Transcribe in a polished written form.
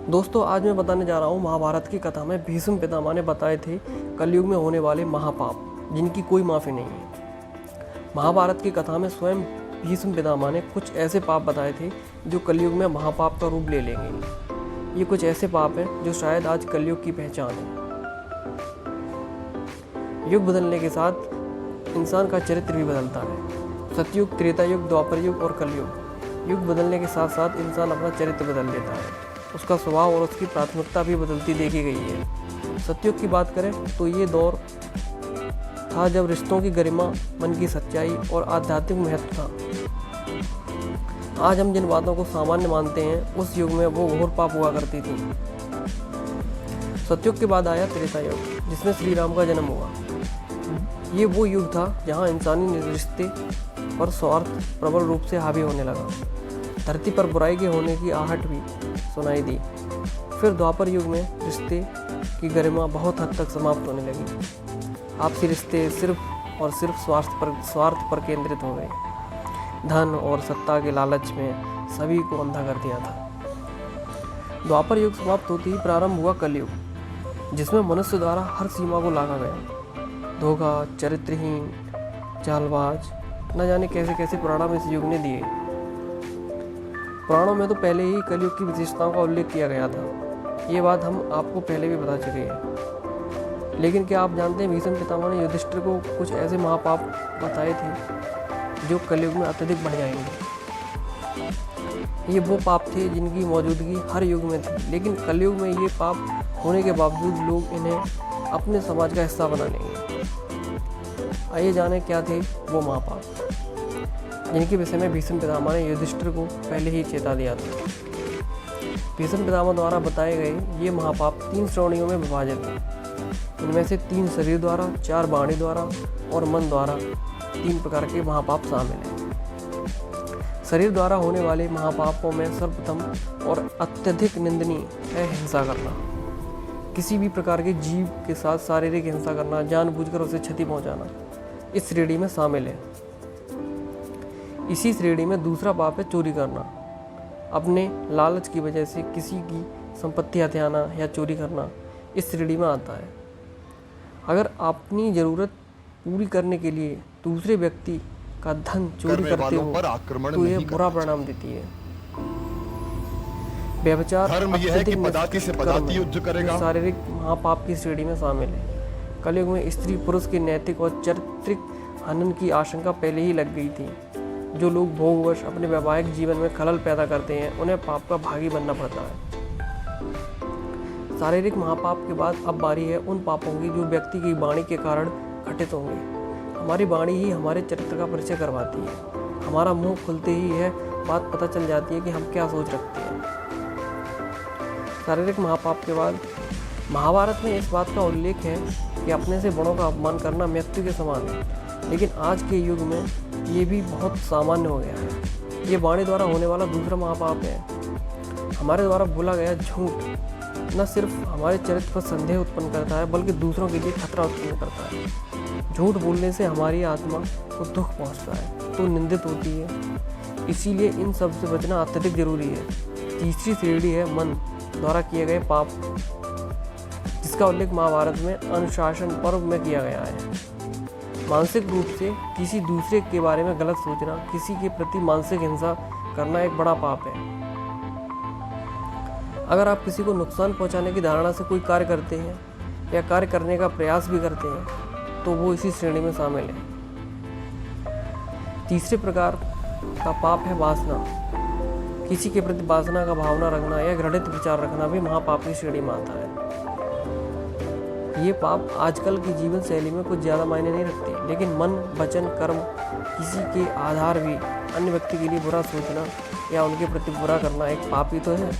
दोस्तों, आज मैं बताने जा रहा हूँ महाभारत की कथा में भीष्म पितामह ने बताए थे कलयुग में होने वाले महापाप जिनकी कोई माफ़ी नहीं है। महाभारत की कथा में स्वयं भीष्म पितामह ने कुछ ऐसे पाप बताए थे जो कलयुग में महापाप का रूप ले लेंगे। ये कुछ ऐसे पाप हैं जो शायद आज कलयुग की पहचान है। युग बदलने के साथ इंसान का चरित्र भी बदलता है। सतयुग, त्रेता युग, द्वापर युग और कलयुग। युग बदलने के साथ साथ इंसान अपना चरित्र बदल लेता है। उसका स्वभाव और उसकी प्राथमिकता भी बदलती देखी गई है। सतयुग की बात करें तो ये दौर था जब रिश्तों की गरिमा, मन की सच्चाई और आध्यात्मिक महत्व था। आज हम जिन बातों को सामान्य मानते हैं, उस युग में वो घोर पाप हुआ करती थी। सतयुग के बाद आया त्रेता युग, जिसमें श्री राम का जन्म हुआ। ये वो युग था जहाँ इंसानी रिश्ते पर स्वार्थ प्रबल रूप से हावी होने लगा। धरती पर बुराई के होने की आहट भी सुनाई दी। फिर द्वापर युग में रिश्ते की गरिमा बहुत हद तक समाप्त होने लगी। आपसी रिश्ते सिर्फ और सिर्फ स्वार्थ पर केंद्रित हो गए। धन और सत्ता के लालच में सभी को अंधा कर दिया था। द्वापर युग समाप्त होते ही प्रारंभ हुआ कलयुग, जिसमें मनुष्य द्वारा हर सीमा को लांघा गया। धोखा, चरित्रहीन, चालबाज, न जाने कैसे कैसे परिणाम इस युग ने दिए। पुराणों में तो पहले ही कलयुग की विशेषताओं का उल्लेख किया गया था। ये बात हम आपको पहले भी बता चुके हैं। लेकिन क्या आप जानते हैं भीष्म पितामह ने युधिष्ठिर को कुछ ऐसे महापाप बताए थे जो कलयुग में अत्यधिक बढ़ जाएंगे। ये वो पाप थे जिनकी मौजूदगी हर युग में थी, लेकिन कलयुग में ये पाप होने के बावजूद लोग इन्हें अपने समाज का हिस्सा बना लेंगे। आइए जाने क्या थे वो महापाप जिनके विषय में भीष्म पितामह ने युधिष्ठिर को पहले ही चेता दिया था। भीष्म पितामह द्वारा बताए गए ये महापाप 3 श्रेणियों में विभाजित हैं। इनमें से 3 शरीर द्वारा, 4 वाणी द्वारा और मन द्वारा 3 प्रकार के महापाप शामिल हैं। शरीर द्वारा होने वाले महापापों में सर्वप्रथम और अत्यधिक निंदनीय है हिंसा करना। किसी भी प्रकार के जीव के साथ शारीरिक हिंसा करना, जानबूझकर उसे क्षति पहुंचाना, इस श्रेणी में शामिल है। इसी श्रेणी में दूसरा पाप है चोरी करना। अपने लालच की वजह से किसी की संपत्ति हथियाना या चोरी करना इस श्रेणी में आता है। अगर अपनी ज़रूरत पूरी करने के लिए दूसरे व्यक्ति का धन चोरी करते हो तो यह बुरा परिणाम देती है। व्यभिचार शारीरिक महापाप की श्रेणी में शामिल है। कलयुग में स्त्री पुरुष के नैतिक और चारित्रिक हनन की आशंका पहले ही लग गई थी। जो लोग भोगवश अपने वैवाहिक जीवन में खलल पैदा करते हैं, उन्हें पाप का भागी बनना पड़ता है। शारीरिक महापाप के बाद अब बारी है उन पापों की जो व्यक्ति की वाणी के कारण घटित होंगे। हमारी वाणी ही हमारे चरित्र का परिचय करवाती है। हमारा मुंह खुलते ही यह बात पता चल जाती है कि हम क्या सोच रखते हैं। शारीरिक महापाप के बाद महाभारत में इस बात का उल्लेख है कि अपने से बड़ों का अपमान करना मृत्यु के समान है। लेकिन आज के युग में ये भी बहुत सामान्य हो गया है। ये वाणी द्वारा होने वाला दूसरा महापाप है। हमारे द्वारा बोला गया झूठ न सिर्फ हमारे चरित्र पर संदेह उत्पन्न करता है, बल्कि दूसरों के लिए खतरा उत्पन्न करता है। झूठ बोलने से हमारी आत्मा को दुख पहुंचता है, तो निंदित होती है। इसीलिए इन सब से बचना अत्यधिक जरूरी है। तीसरी श्रेणी है मन द्वारा किए गए पाप, जिसका उल्लेख महाभारत में अनुशासन पर्व में किया गया है। मानसिक रूप से किसी दूसरे के बारे में गलत सोचना, किसी के प्रति मानसिक हिंसा करना एक बड़ा पाप है। अगर आप किसी को नुकसान पहुंचाने की धारणा से कोई कार्य करते हैं या कार्य करने का प्रयास भी करते हैं, तो वो इसी श्रेणी में शामिल है। तीसरे प्रकार का पाप है वासना। किसी के प्रति वासना का भावना रखना या घृणित विचार रखना भी महापाप की श्रेणी में आता है। ये पाप आजकल की जीवन शैली में कुछ ज़्यादा मायने नहीं रखते, लेकिन मन, वचन, कर्म किसी के आधार भी अन्य व्यक्ति के लिए बुरा सोचना या उनके प्रति बुरा करना एक पाप ही तो है।